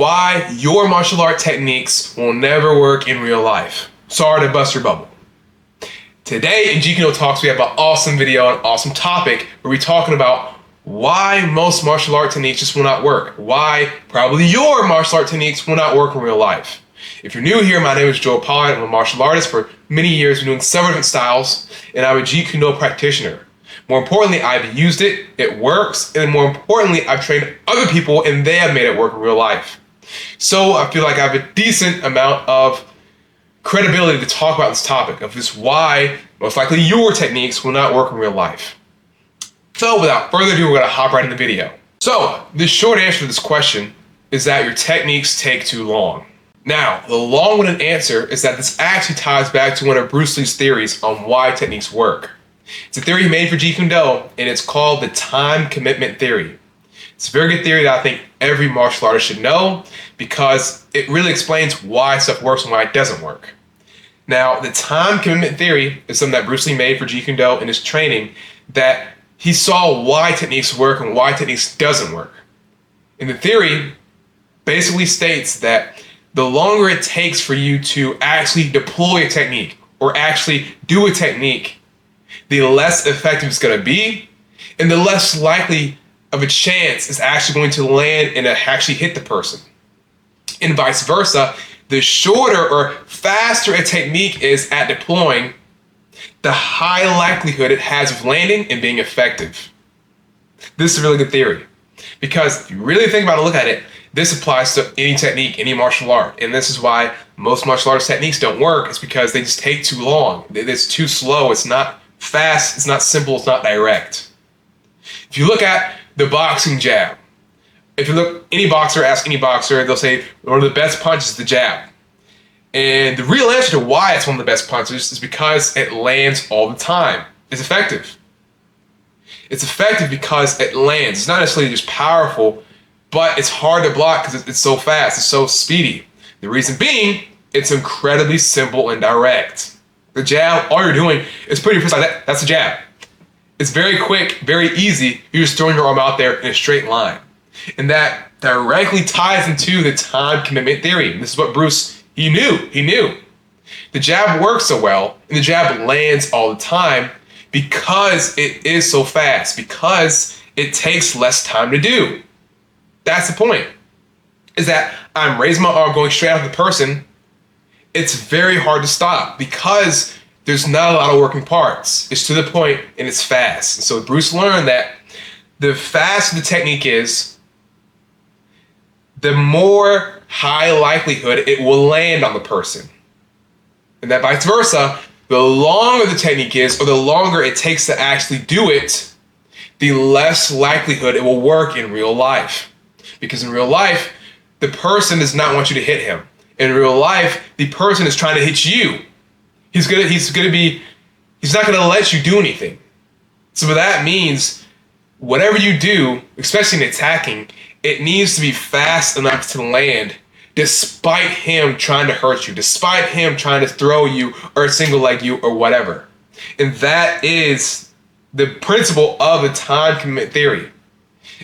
why your martial art techniques will never work in real life. Sorry to bust your bubble. Today in Jeet Kune Do Talks, we have an awesome video, an awesome topic where we're talking about why most martial art techniques just will not work. Why probably your martial art techniques will not work in real life. If you're new here, my name is Joel Pollard. I'm a martial artist for many years. I've been doing several different styles, and I'm a Jeet Kune Do practitioner. More importantly, I've used it, it works, and more importantly, I've trained other people and they have made it work in real life. So I feel like I have a decent amount of credibility to talk about this topic of just why most likely your techniques will not work in real life. So without further ado, we're going to hop right in the video. So the short answer to this question is that your techniques take too long. Now, the long-winded answer is that this actually ties back to one of Bruce Lee's theories on why techniques work. It's a theory he made for Jeet Kune Do, and it's called the time commitment theory. It's a very good theory that I think every martial artist should know because it really explains why stuff works and why it doesn't work. Now, the time commitment theory is something that Bruce Lee made for Jeet Kune Do in his training that he saw why techniques work and why techniques doesn't work. And the theory basically states that the longer it takes for you to actually deploy a technique or actually do a technique, the less effective it's going to be, and the less likely of a chance it's actually going to land and actually hit the person. And vice versa, the shorter or faster a technique is at deploying, the high likelihood it has of landing and being effective. This is a really good theory because if you really think about it, look at it, this applies to any technique, any martial art. And this is why most martial arts techniques don't work. It's because they just take too long. It's too slow. It's not fast, it's not simple, it's not direct. If you look at the boxing jab, if you look, any boxer, ask any boxer, they'll say one of the best punches is the jab. And the real answer to why it's one of the best punches is because it lands all the time. It's effective. It's effective because it lands. It's not necessarily just powerful, but it's hard to block because it's so fast, it's so speedy. The reason being, it's incredibly simple and direct. The jab, all you're doing is putting your fist like that. That's a jab. It's very quick, very easy. You're just throwing your arm out there in a straight line. And that directly ties into the time commitment theory. And this is what Bruce, he knew. The jab works so well, and the jab lands all the time because it is so fast, because it takes less time to do. That's the point, is that I'm raising my arm going straight at the person. It's very hard to stop because there's not a lot of working parts. It's to the point and it's fast. And so Bruce learned that the faster the technique is, the more high likelihood it will land on the person. And that vice versa, the longer the technique is or the longer it takes to actually do it, the less likelihood it will work in real life. Because in real life, the person does not want you to hit him. In real life, the person is trying to hit you. He's not gonna let you do anything. So that means whatever you do, especially in attacking, it needs to be fast enough to land despite him trying to hurt you, despite him trying to throw you or single leg you or whatever. And that is the principle of the time commitment theory,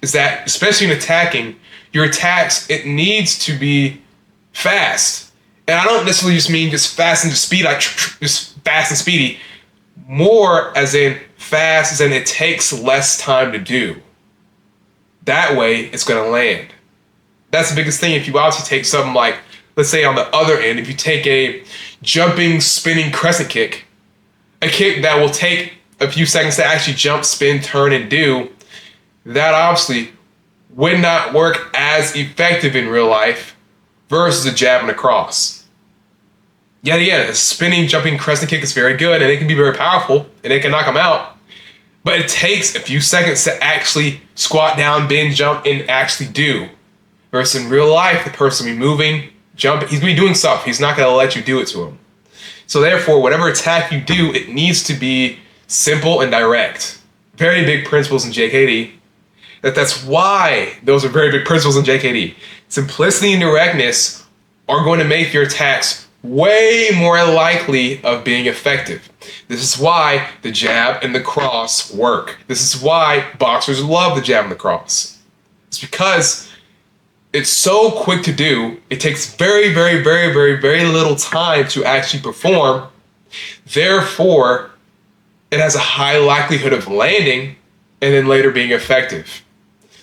is that especially in attacking, your attacks, it needs to be fast. And I don't necessarily just mean just fast and just speed, like just fast and speedy. More as in fast as in it takes less time to do. That way it's gonna land. That's the biggest thing. If you obviously take something like, let's say on the other end, if you take a jumping, spinning crescent kick, a kick that will take a few seconds to actually jump, spin, turn, and do, that obviously would not work as effective in real life versus a jab and a cross. Yet again, a spinning, jumping crescent kick is very good and it can be very powerful and it can knock them out. But it takes a few seconds to actually squat down, bend, jump, and actually do. Versus in real life, the person will be moving, jumping, he's going to be doing stuff. He's not going to let you do it to him. So therefore, whatever attack you do, it needs to be simple and direct. Very big principles in JKD. That's why those are very big principles in JKD. Simplicity and directness are going to make your attacks way more likely of being effective. This is why the jab and the cross work. This is why boxers love the jab and the cross. It's because It's so quick to do. It takes very, very, very, very, very little time to actually perform. Therefore, it has a high likelihood of landing and then later being effective.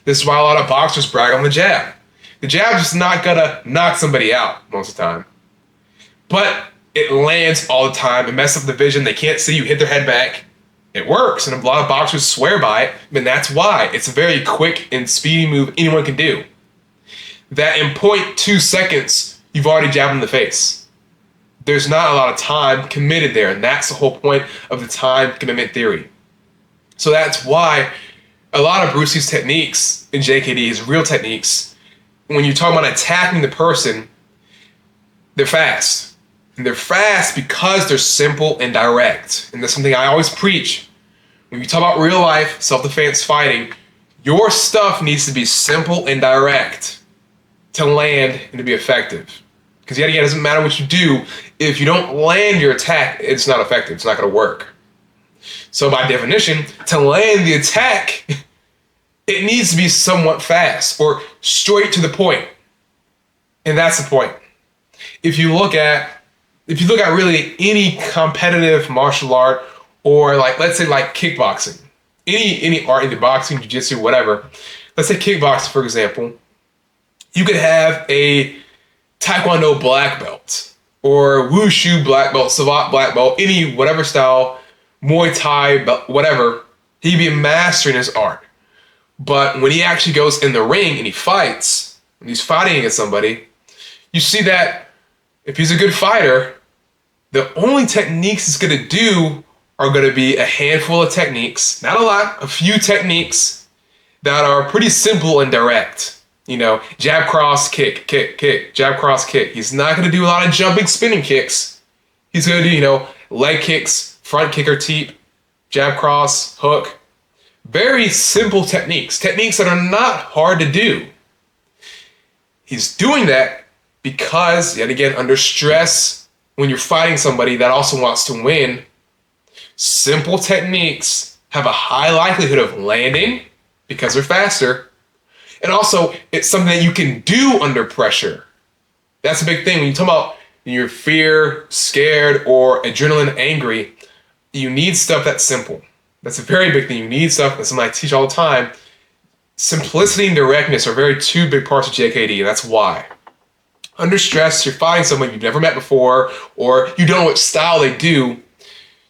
This is why a lot of boxers brag on the jab. The jab is not gonna knock somebody out most of the time, but it lands all the time. It messes up the vision. They can't see you hit their head back. It works, and a lot of boxers swear by it, and that's why. It's a very quick and speedy move anyone can do. That in 0.2 seconds, you've already jabbed in the face. There's not a lot of time committed there, and that's the whole point of the time commitment theory. So that's why a lot of Bruce Lee's techniques in JKD, his real techniques, when you're talking about attacking the person, they're fast. And they're fast because they're simple and direct. And that's something I always preach. When you talk about real life, self-defense fighting, your stuff needs to be simple and direct to land and to be effective. Because yet again, it doesn't matter what you do. If you don't land your attack, it's not effective. It's not going to work. So by definition, to land the attack, it needs to be somewhat fast or straight to the point. And that's the point. If you look at really any competitive martial art, or like, let's say like kickboxing, any art, either boxing, jiu-jitsu, whatever. Let's say kickboxing, for example. You could have a Taekwondo black belt, or Wushu black belt, Savate black belt, any whatever style, Muay Thai, whatever. He'd be a master in his art. But when he actually goes in the ring and he fights, when he's fighting against somebody, you see that if he's a good fighter, the only techniques he's going to do are going to be a handful of techniques, not a lot, a few techniques that are pretty simple and direct. You know, jab, cross, kick, kick, kick, jab, cross, kick. He's not going to do a lot of jumping, spinning kicks. He's going to do, leg kicks, front kick or teep, jab, cross, hook. Very simple techniques that are not hard to do. He's doing that because, yet again, under stress, when you're fighting somebody that also wants to win, simple techniques have a high likelihood of landing because they're faster. And also, it's something that you can do under pressure. That's a big thing. When you talk about your fear, scared, or adrenaline, angry, you need stuff that's simple. That's a very big thing. You need stuff, that's something I teach all the time. Simplicity and directness are two big parts of JKD, and that's why. Under stress, you're fighting someone you've never met before, or you don't know what style they do.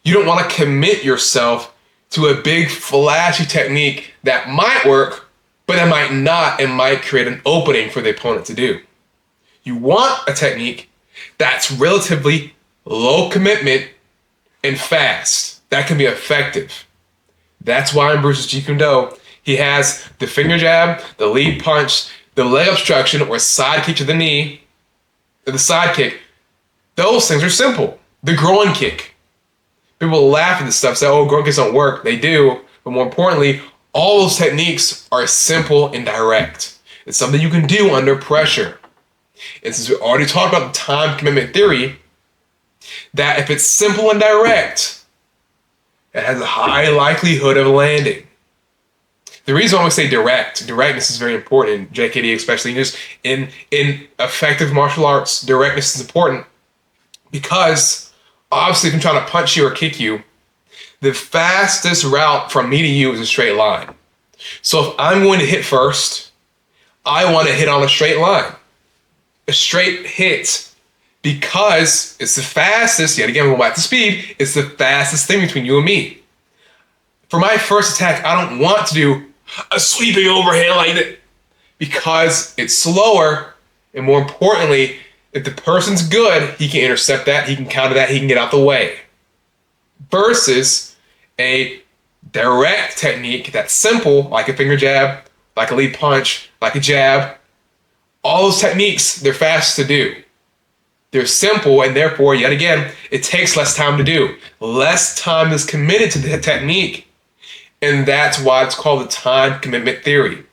You don't want to commit yourself to a big flashy technique that might work, but that might not, and might create an opening for the opponent to do. You want a technique that's relatively low commitment and fast. That can be effective. That's why in Bruce's Jeet Kune Do, he has the finger jab, the lead punch, the leg obstruction or side kick to the knee, the side kick. Those things are simple. The groin kick. People laugh at this stuff, say, oh, groin kicks don't work. They do. But more importantly, all those techniques are simple and direct. It's something you can do under pressure. And since we already talked about the time commitment theory, that if it's simple and direct, it has a high likelihood of landing. The reason why we say directness is very important in JKD, especially just in effective martial arts. Directness is important because obviously if I'm trying to punch you or kick you, the fastest route from me to you is a straight line. So if I'm going to hit first, I want to hit on a straight line, a straight hit, because it's the fastest, yet again, we're going back to speed, it's the fastest thing between you and me. For my first attack, I don't want to do a sweeping overhand like that because it's slower, and more importantly, if the person's good, he can intercept that, he can counter that, he can get out the way. Versus a direct technique that's simple, like a finger jab, like a lead punch, like a jab. All those techniques, they're fast to do. They're simple, and therefore, yet again, it takes less time to do. Less time is committed to the technique. And that's why it's called the time commitment theory.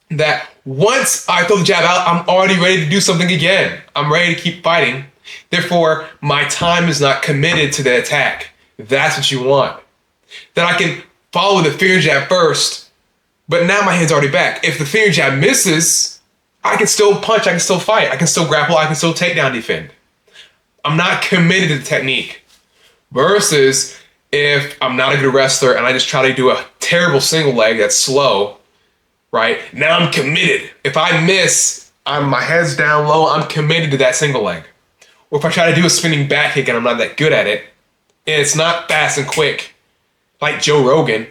That once I throw the jab out, I'm already ready to do something again. I'm ready to keep fighting. Therefore, my time is not committed to the attack. That's what you want. Then I can follow with the finger jab first, but now my hand's already back. If the finger jab misses, I can still punch, I can still fight, I can still grapple, I can still takedown defend. I'm not committed to the technique. Versus if I'm not a good wrestler and I just try to do a terrible single leg that's slow, right? Now I'm committed. If I miss, my head's down low, I'm committed to that single leg. Or if I try to do a spinning back kick and I'm not that good at it, and it's not fast and quick, like Joe Rogan,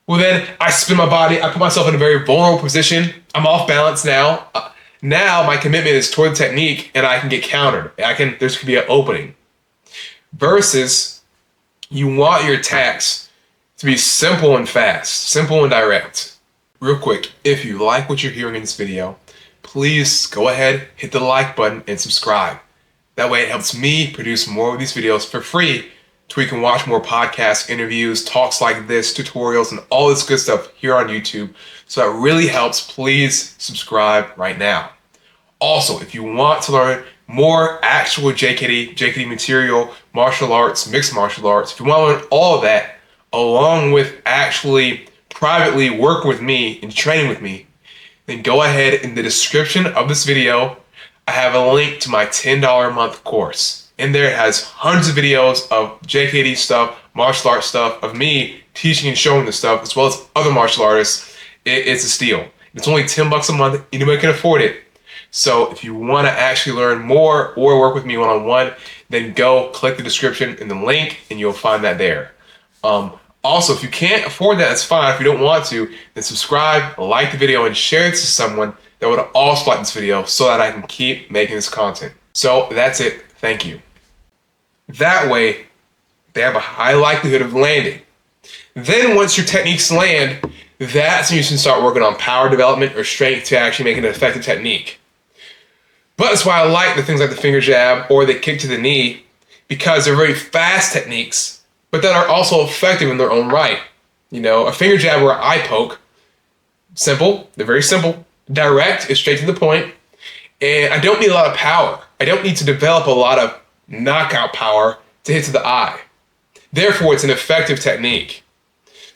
well then I spin my body, I put myself in a very vulnerable position, I'm off balance now. Now my commitment is toward the technique and I can get countered. There's could be an opening. Versus you want your attacks to be simple and fast, simple and direct. Real quick, if you like what you're hearing in this video, please go ahead, hit the like button and subscribe. That way it helps me produce more of these videos for free so we can watch more podcasts, interviews, talks like this, tutorials, and all this good stuff here on YouTube. So that really helps. Please subscribe right now. Also, if you want to learn more actual JKD material, martial arts, mixed martial arts, if you want to learn all of that, along with actually privately working with me and training with me, then go ahead in the description of this video. I have a link to my $10 a month course. In there it has hundreds of videos of JKD stuff, martial arts stuff, of me teaching and showing this stuff, as well as other martial artists. It's a steal. It's only $10 a month. Anybody can afford it. So if you want to actually learn more or work with me one-on-one, then go click the description in the link and you'll find that there. Also, if you can't afford that, that's fine. If you don't want to, then subscribe, like the video, and share it to someone that would also like this video so that I can keep making this content. So that's it. Thank you. That way, they have a high likelihood of landing. Then once your techniques land, that's when you can start working on power development or strength to actually make an effective technique. But that's why I like the things like the finger jab or the kick to the knee, because they're very fast techniques, but that are also effective in their own right. You know, a finger jab or an eye poke, simple, they're very simple, direct, it's straight to the point, and I don't need a lot of power. I don't need to develop a lot of knockout power to hit to the eye. Therefore, it's an effective technique.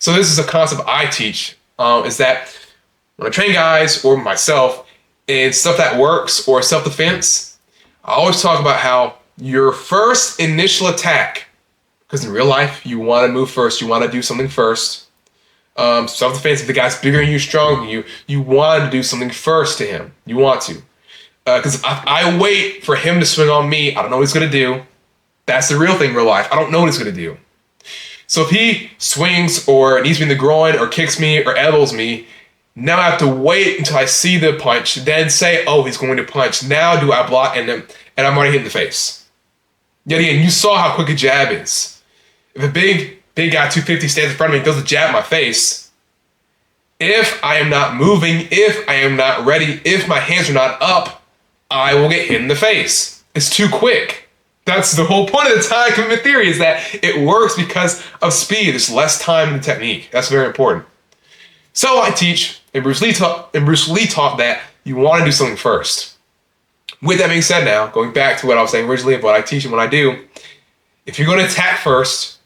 So this is a concept I teach, is that when I train guys or myself, in stuff that works or self-defense, I always talk about how your first initial attack, because in real life, you want to move first, you want to do something first. Self-defense, if the guy's bigger than you, stronger than you, you want to do something first to him. You want to. Because if I wait for him to swing on me, I don't know what he's going to do. That's the real thing in real life. I don't know what he's going to do. So if he swings or knees me in the groin or kicks me or elbows me, now I have to wait until I see the punch, then say, oh, he's going to punch. Now do I block and I'm already hit in the face. Yet again, you saw how quick a jab is. If a big guy, 250, stands in front of me and goes to jab my face, if I am not moving, if I am not ready, if my hands are not up, I will get hit in the face. It's too quick. That's the whole point of the time commitment theory, is that it works because of speed. There's less time in the technique. That's very important. So I teach, and Bruce Lee taught that you want to do something first. With that being said now, going back to what I was saying originally of what I teach and what I do, if you're going to attack first,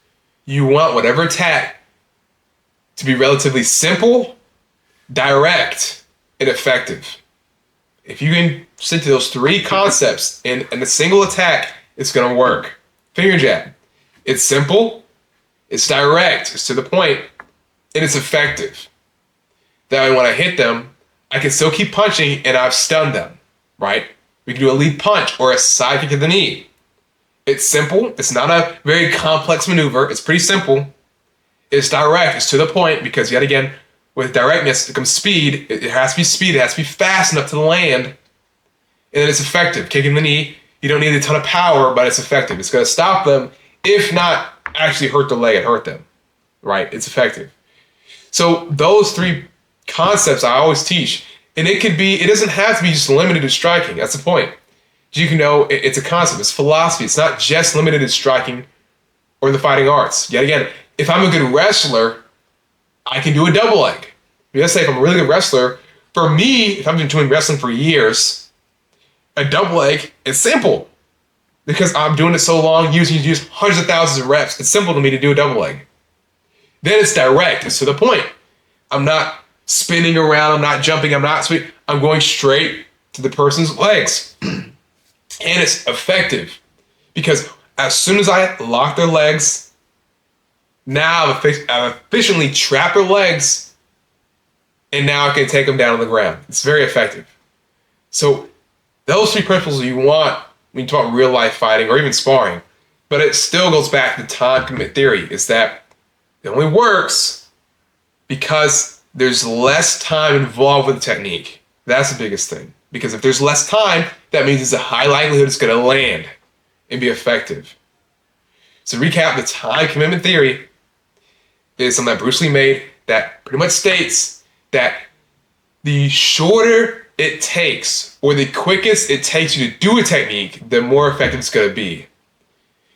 you want whatever attack to be relatively simple, direct, and effective. If you can stick to those three concepts in a single attack, it's going to work. Finger jab. It's simple, it's direct, it's to the point, and it's effective. That way when I hit them, I can still keep punching and I've stunned them, right? We can do a lead punch or a side kick to the knee. It's simple. It's not a very complex maneuver. It's pretty simple. It's direct. It's to the point because, yet again, with directness comes speed. It has to be speed. It has to be fast enough to land. And then it's effective. Kicking the knee, you don't need a ton of power, but it's effective. It's going to stop them, if not actually hurt the leg and hurt them, right? It's effective. So those three concepts I always teach, and it doesn't have to be just limited to striking. That's the point. Jeet Kune Do, it's a concept, it's philosophy. It's not just limited to striking or the fighting arts. Yet again, if I'm a good wrestler, I can do a double leg. Let's say if I'm a really good wrestler, for me, if I've been doing wrestling for years, a double leg is simple because I'm doing it so long, using hundreds of thousands of reps. It's simple to me to do a double leg. Then it's direct. It's to the point. I'm not spinning around. I'm not jumping. I'm not sweet. I'm going straight to the person's legs. And it's effective because as soon as I lock their legs, now I've efficiently trapped their legs, and now I can take them down on the ground. It's very effective. So those three principles you want when you talk real life fighting or even sparring, but it still goes back to the time commitment theory, is that it only works because there's less time involved with the technique. That's the biggest thing. Because if there's less time, that means there's a high likelihood it's going to land and be effective. So recap, the time commitment theory is something that Bruce Lee made that pretty much states that the shorter it takes or the quickest it takes you to do a technique, the more effective it's going to be.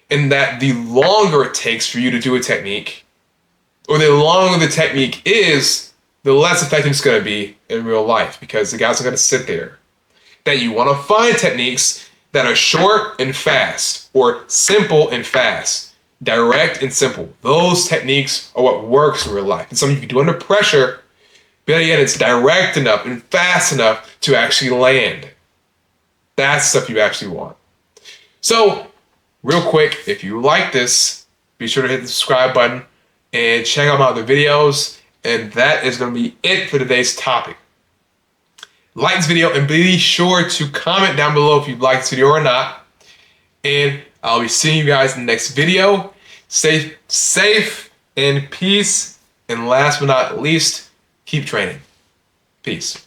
And that the longer it takes for you to do a technique, or the longer the technique is, the less effective it's going to be in real life, because the guys are going to sit there. That you want to find techniques that are short and fast, or simple and fast, direct and simple. Those techniques are what works in real life. And something you can do under pressure, but yet it's direct enough and fast enough to actually land. That's stuff you actually want. So, real quick, if you like this, be sure to hit the subscribe button and check out my other videos. And that is going to be it for today's topic. Like this video and be sure to comment down below if you like this video or not. And I'll be seeing you guys in the next video. Stay safe and peace. And last but not least, keep training. Peace.